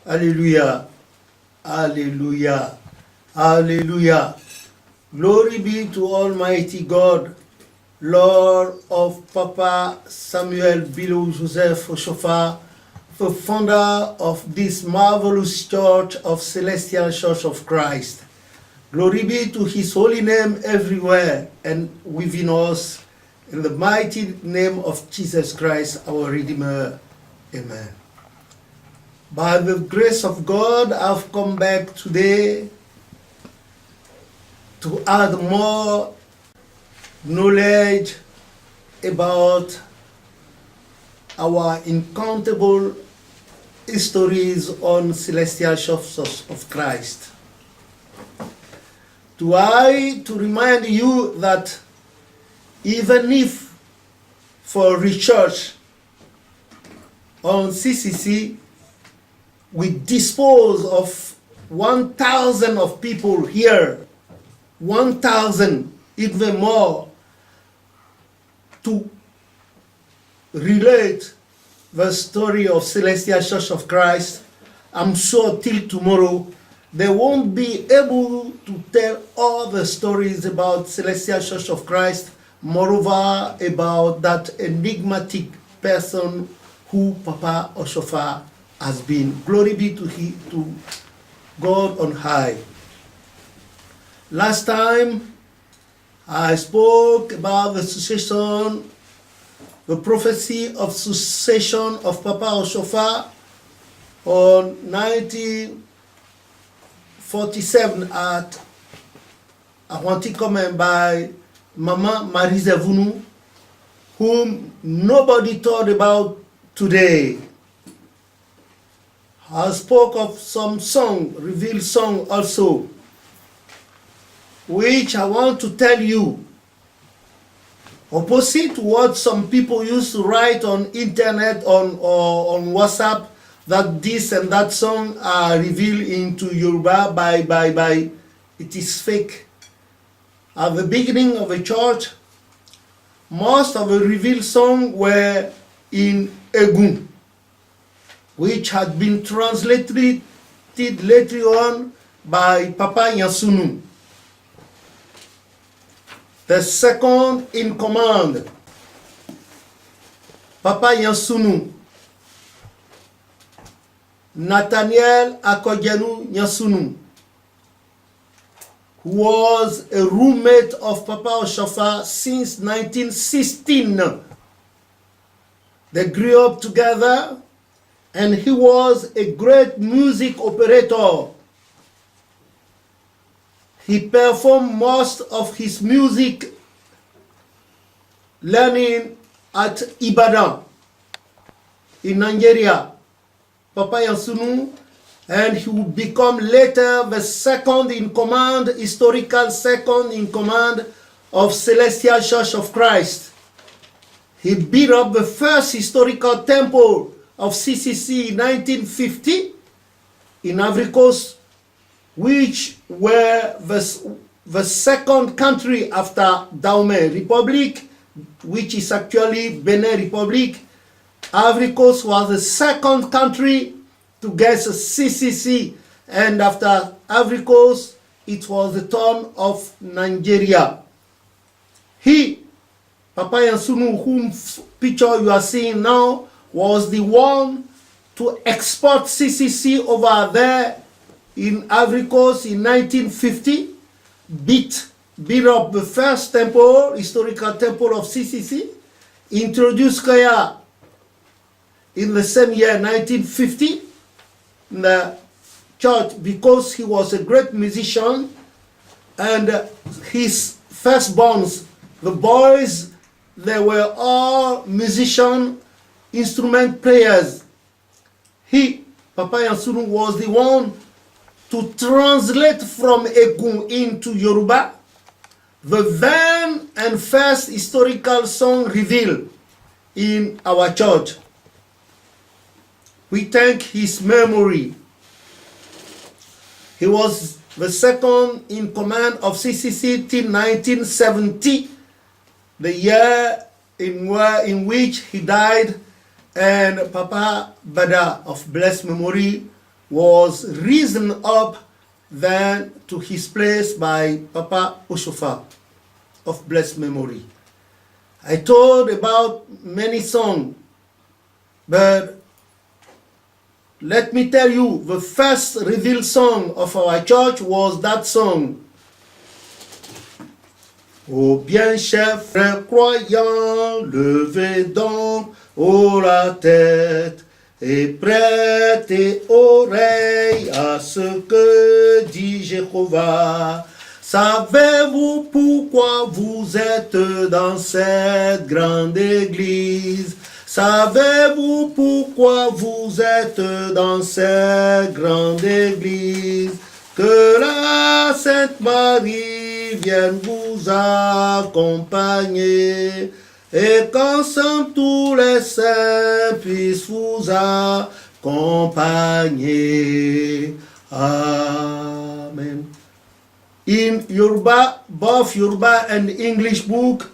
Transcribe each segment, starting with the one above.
Hallelujah. Hallelujah. Hallelujah. Glory be to Almighty God, Lord of Papa Samuel Bilo Joseph Oshofa, the founder of this marvelous church of Celestial Church of Christ. Glory be to his holy name everywhere and within us, in the mighty name of Jesus Christ, our Redeemer. Amen. By the grace of God, I've come back today to add more knowledge about our incountable histories on Celestial Church of Christ. To remind you that even if for research on CCC, we dispose of 1,000 of people here, 1,000, even more, to relate the story of Celestial Church of Christ. I'm sure till tomorrow they won't be able to tell all the stories about Celestial Church of Christ, moreover about that enigmatic person who Papa Oshofa has been. Glory be to God on high. Last time I spoke about the succession, the prophecy of succession of Papa Oshofa on 1947 at Awantikome by Mama Marise Vunu, whom nobody thought about today. I spoke of some song, revealed song also, which I want to tell you. Opposite to what some people used to write on internet or on WhatsApp, that this and that song are revealed into Yoruba by it is fake. At the beginning of the church, most of the revealed songs were in Egun, which had been translated later on by Papa Yansunu. The second in command, Papa Yansunu, Nathaniel Akodjanu Yansunu, who was a roommate of Papa Oshofa since 1916. They grew up together, and he was a great music operator. He performed most of his music learning at Ibadan in Nigeria, Papa Yansunu, and he would become later the second in command, historical second in command of Celestial Church of Christ. He built up the first historical temple of CCC in 1950 in Ivory Coast, which were the second country after Dahomey Republic, which is actually Benin Republic. Ivory Coast was the second country to get a CCC, and after Ivory Coast, it was the turn of Nigeria. He, Papa Yansunu, whom picture you are seeing now, was the one to export CCC over there in Ivory Coast in 1950, built up the first temple, historical temple of CCC, introduced Kaya in the same year, 1950, in the church, because he was a great musician, and his firstborns, the boys, they were all musicians, instrument players. He, Papa Yansunu, was the one to translate from Egun into Yoruba the then and first historical song revealed in our church. We thank his memory. He was the second in command of CCC till 1970, the year in which he died, and Papa Bada of blessed memory was risen up then to his place by Papa Oshofa of blessed memory. I told about many songs, but let me tell you, the first revealed song of our church was that song. Ô bien chers frères croyants, levez donc haut la tête et prêtez oreille à ce que dit Jéhovah. Savez-vous pourquoi vous êtes dans cette grande église? Savez-vous pourquoi vous êtes dans cette grande église? Que la Sainte Marie vienne vous accompagner et qu'ensemble tous les saints puissent vous accompagner. Amen. In Yoruba, both Yoruba and English book,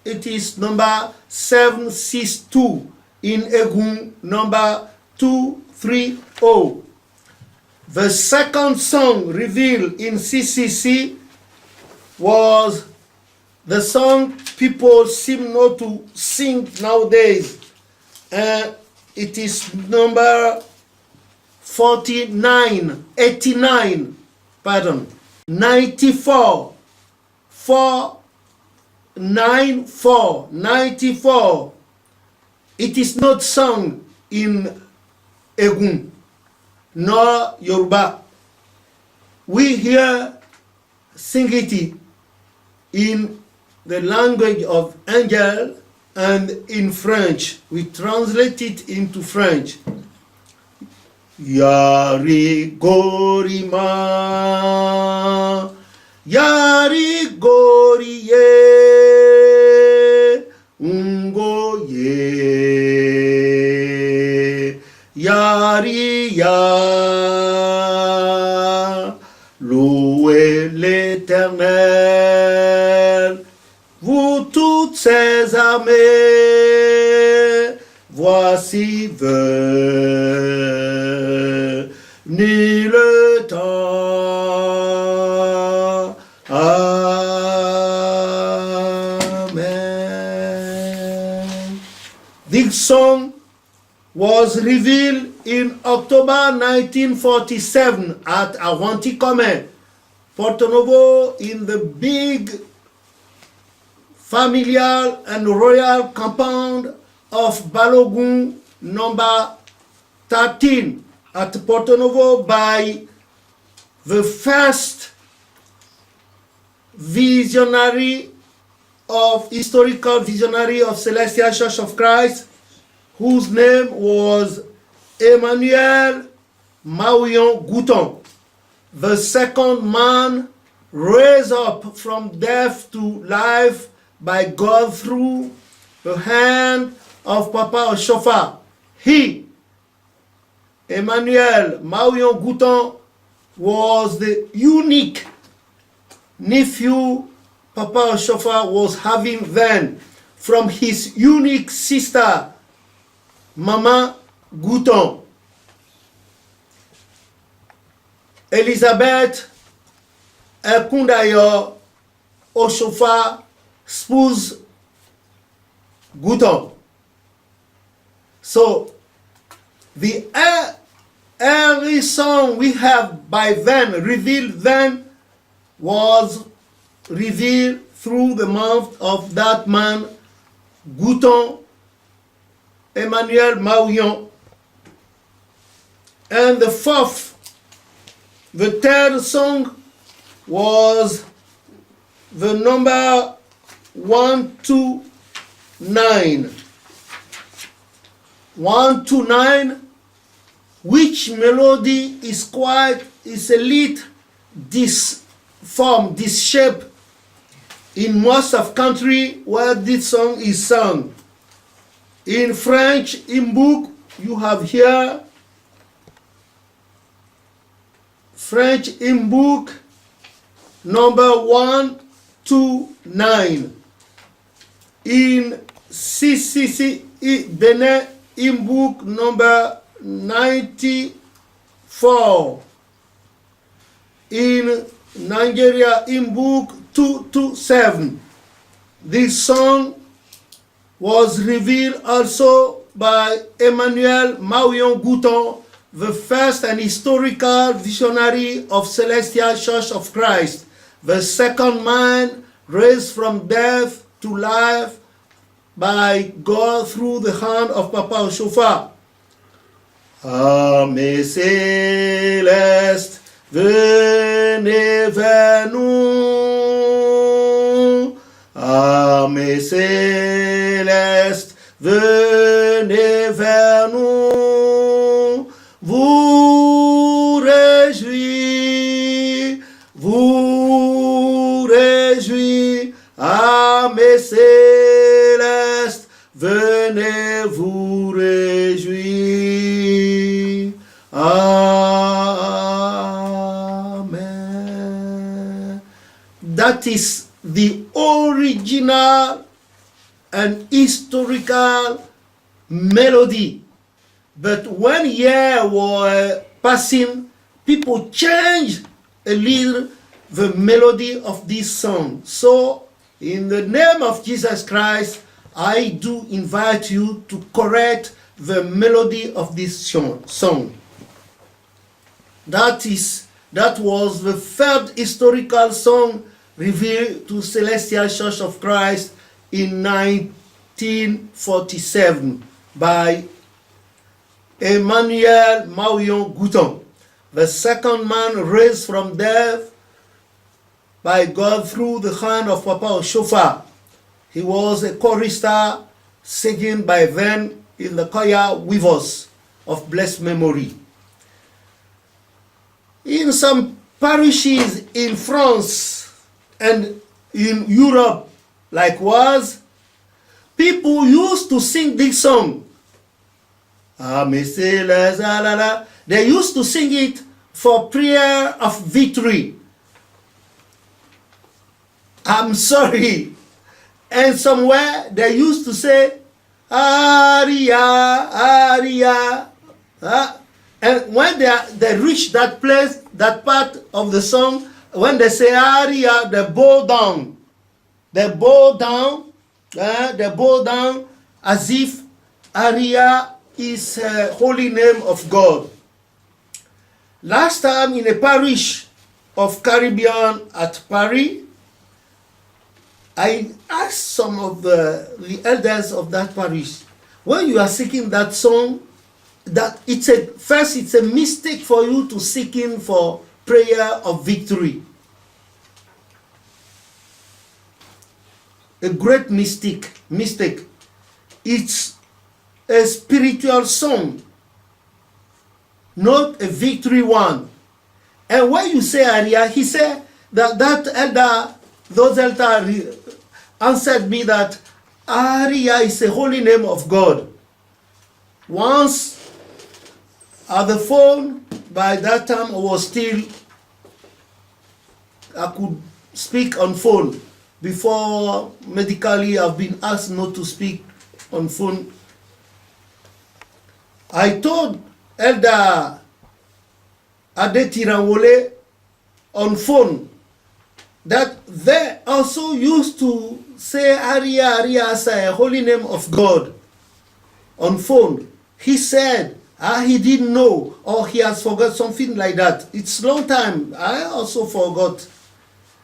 it is number 762. In Egun, number 230. The second song revealed in CCC was the song people seem not to sing nowadays. And it is number 89, 94, 94. It is not sung in Egun nor Yoruba. We here sing it in the language of angel and in French. We translate it into French. Yari gorima, yari goriye, ungoye, yari ya, louez l'Éternel, vous toutes ces armées, voici ni le temps. Amen. This song was revealed in October 1947 at Awantikome, Porto Novo, in the big familial and royal compound of Balogun number 13 at Porto Novo by the first historical visionary of Celestial Church of Christ, whose name was Emmanuel Mauyon Gouton, the second man raised up from death to life by God through the hand of Papa Oshofa. He, Emmanuel Mauyon Gouton, was the unique nephew Papa Oshofa was having then from his unique sister, Mama Gouton. Elizabeth Ekundayo Oshofa spouse Gouton. So the early song we have by then, revealed then, was revealed through the mouth of that man, Gouton, Emmanuel Mauyon. And the third song was the number 129. 129, which melody is a little this form, this shape in most of country where this song is sung. In French, in book, you have here French in book number 129. In CCC Benin in book number 94. 4. In Nigeria, in book 227, this song was revealed also by Emmanuel Maouyon Gouton, the first and historical visionary of Celestial Church of Christ, the second man raised from death to life by God through the hand of Papa Oshofa. Âme céleste, venez vers nous. Âme céleste, venez vers nous. Vous réjouis, âme céleste, venez vous réjouir. Amen. That is the original and historical melody. But when years were passing, people changed a little the melody of this song. So, in the name of Jesus Christ, I do invite you to correct the melody of this song. That was the third historical song revealed to Celestial Church of Christ in 1947 by Emmanuel Maouyon Gouton, the second man raised from death by God through the hand of Papa Oshofa. He was a chorister singing by then in the choir with us of blessed memory. In some parishes in France and in Europe, likewise, people used to sing this song. They used to sing it for prayer of victory. I'm sorry. And somewhere they used to say, Aria, Aria. And when they reach that place, that part of the song, when they say Aria, they bow down. They bow down. They bow down as if Aria is a holy name of God. Last time in a parish of Caribbean at Paris, I asked some of the elders of that parish, when you are singing that song, that it's a mistake for you to seek in for prayer of victory. A great mistake. It's a spiritual song, not a victory one. And when you say Aria, he said that elder, those elders answered me that Aria is a holy name of God. Once at the phone, by that time I could speak on phone. Before medically I've been asked not to speak on phone. I told Elder Adetiranwole on phone that they also used to say Aria, Aria as a holy name of God on phone. He said he didn't know, or he has forgot, something like that. It's long time. I also forgot.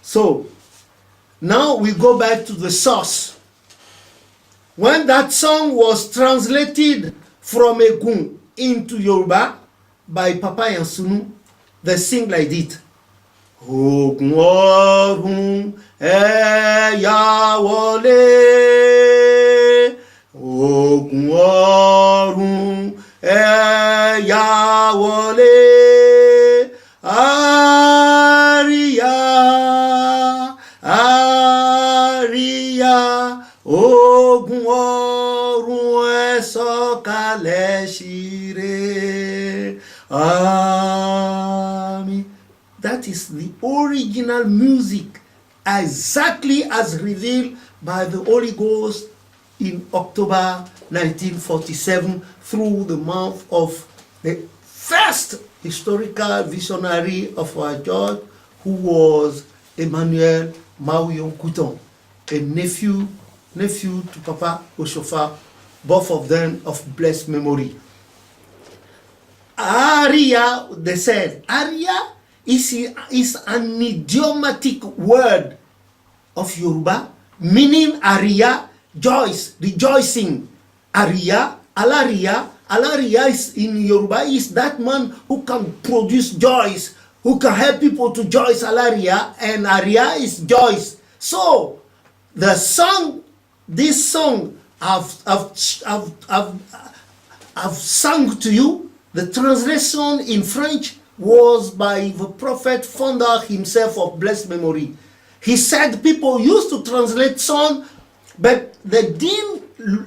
So now we go back to the source. When that song was translated from Egun into Yoruba by Papa Yansunu, they sing like this. Ogun ọ̀run ẹ yá wọlé. Ogun ọ̀run ẹ yá wọlé. Àríyá, àríyá. Ogun ọ̀run ẹ sọ̀kalẹ̀ ṣíre. Àmín. That is the original music, exactly as revealed by the Holy Ghost in October 1947 through the mouth of the first historical visionary of our church, who was Emmanuel Maouyon Couton, a nephew to Papa Oshofa, both of them of blessed memory. Aria, they said, Aria is an idiomatic word of Yoruba, meaning Aria, joys, rejoicing. Aria, Alaria is in Yoruba is that man who can produce joys, who can help people to joys. Alaria, and Aria is joys. So the song, this song I've sung to you. The translation in French was by the prophet founder himself of blessed memory. He said people used to translate song, but they didn't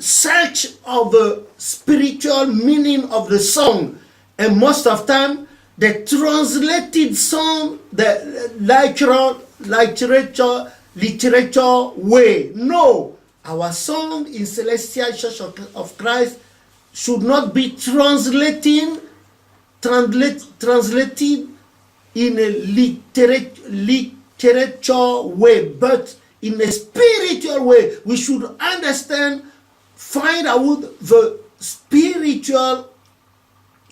search of the spiritual meaning of the song, and most of time they translated song the literature way. No, our song in Celestial Church of Christ should not be translated in a literature way, but in a spiritual way. We should understand, find out the spiritual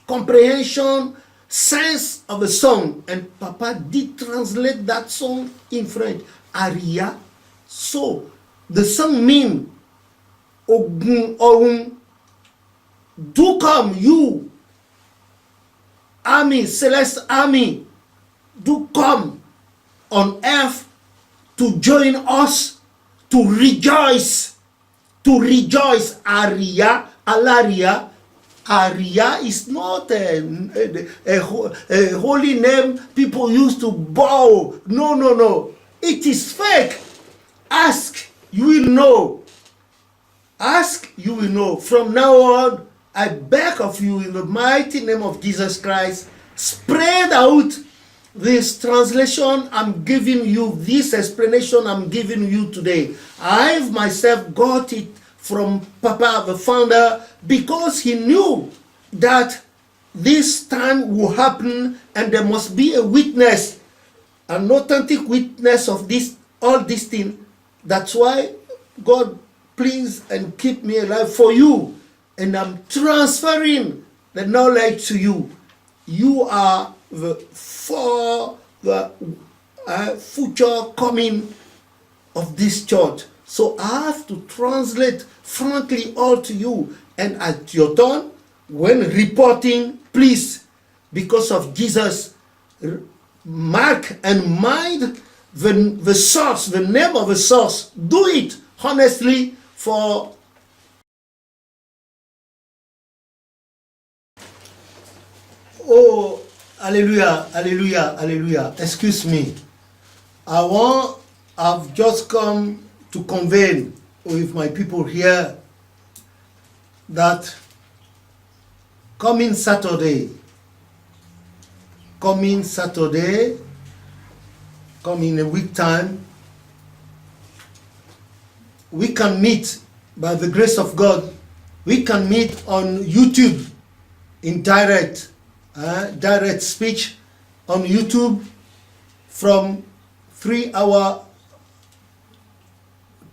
comprehension, sense of a song. And Papa did translate that song in French, Aria. So the song means Ogun Orun, do come, you army, celeste army, do come on earth to join us, to rejoice, Aria, Alaria. Aria is not a holy name people used to bow. No. It is fake. Ask, you will know. Ask, you will know. From now on, I beg of you in the mighty name of Jesus Christ, spread out this translation I'm giving you, this explanation I'm giving you today. I've myself got it from Papa, the founder, because he knew that this time will happen and there must be a witness, an authentic witness of this, all these things. That's why God, please and keep me alive for you. And I'm transferring the knowledge to you. You are for the future coming of this church. So I have to translate frankly all to you. And at your turn, when reporting, please, because of Jesus, mark and mind the source, the name of the source. Do it honestly for oh, hallelujah, hallelujah, hallelujah. Excuse me. I've just come to convey with my people here that coming Saturday, come in a week time, we can meet by the grace of God. We can meet on YouTube in direct speech on YouTube from 3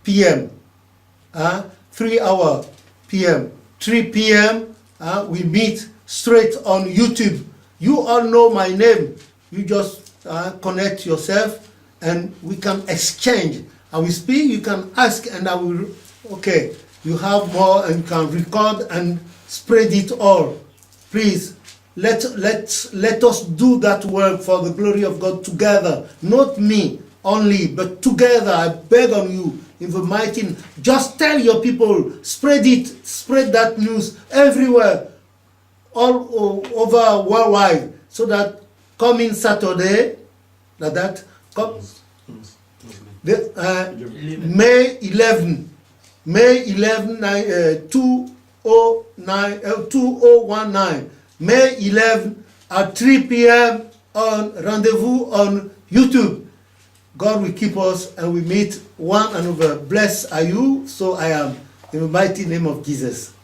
p.m. 3 p.m. We meet straight on YouTube. You all know my name. You just connect yourself and we can exchange. I will speak, you can ask, and I will, okay, you have more and can record and spread it all. Please, let us do that work for the glory of God together. Not me only, but together. I beg on you in the mighty name. Just tell your people, spread it, spread that news everywhere, all over worldwide, so that coming Saturday, May 11, 2019, May 11 at 3 p.m. on rendezvous on YouTube. God will keep us and we meet one another. Blessed are you, so I am, in the mighty name of Jesus.